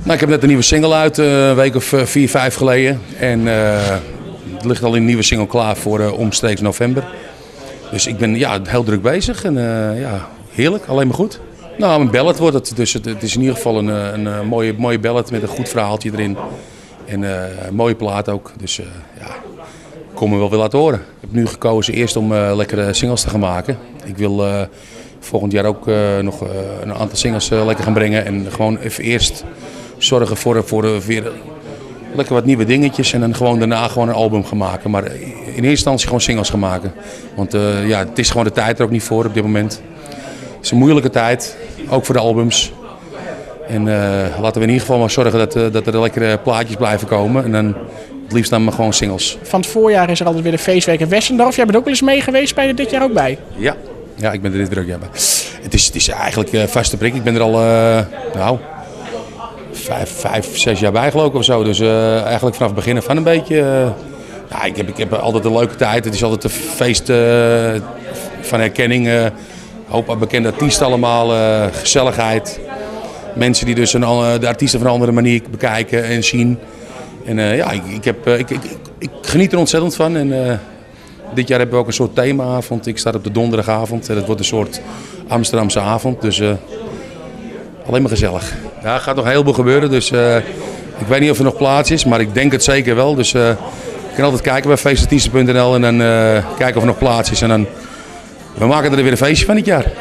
Nou, ik heb net een nieuwe single uit, een week of 4, 5 geleden. En er ligt al een nieuwe single klaar voor omstreeks november. Dus ik ben heel druk bezig en heerlijk, alleen maar goed. Nou, een ballad wordt het, dus het is in ieder geval een mooie ballad met een goed verhaaltje erin. En een mooie plaat ook, dus kom me wel weer laten horen. Ik heb nu gekozen eerst om lekkere singles te gaan maken. Ik wil volgend jaar ook nog een aantal singles lekker gaan brengen. En gewoon even eerst zorgen voor weer lekker wat nieuwe dingetjes. En dan gewoon daarna gewoon een album gaan maken. Maar in eerste instantie gewoon singles gaan maken. Want het is gewoon de tijd er ook niet voor op dit moment. Het is een moeilijke tijd, ook voor de albums. En laten we in ieder geval maar zorgen dat er lekkere plaatjes blijven komen. En dan het liefst dan maar gewoon singles. Van het voorjaar is er altijd weer de feestweek in Westendorf. Jij bent ook wel eens mee geweest, ben je er dit jaar ook bij? Ja, ik ben er dit druk bij. Het is eigenlijk vaste prik. Ik ben er al 5, 6 jaar bij geloof ik of zo. Dus eigenlijk vanaf het begin af van een beetje. Ik heb altijd een leuke tijd. Het is altijd een feest van herkenning. Een hoop bekende artiesten allemaal. Gezelligheid. Mensen die dus de artiesten van een andere manier bekijken en zien. En ik geniet er ontzettend van. En dit jaar hebben we ook een soort themaavond. Ik sta op de donderdagavond. Dat wordt een soort Amsterdamse avond. Dus alleen maar gezellig. Ja, er gaat nog heel veel gebeuren. Dus ik weet niet of er nog plaats is. Maar ik denk het zeker wel. Dus je kan altijd kijken bij feestartiesten.nl. En dan kijken of er nog plaats is. En dan we maken er weer een feestje van dit jaar.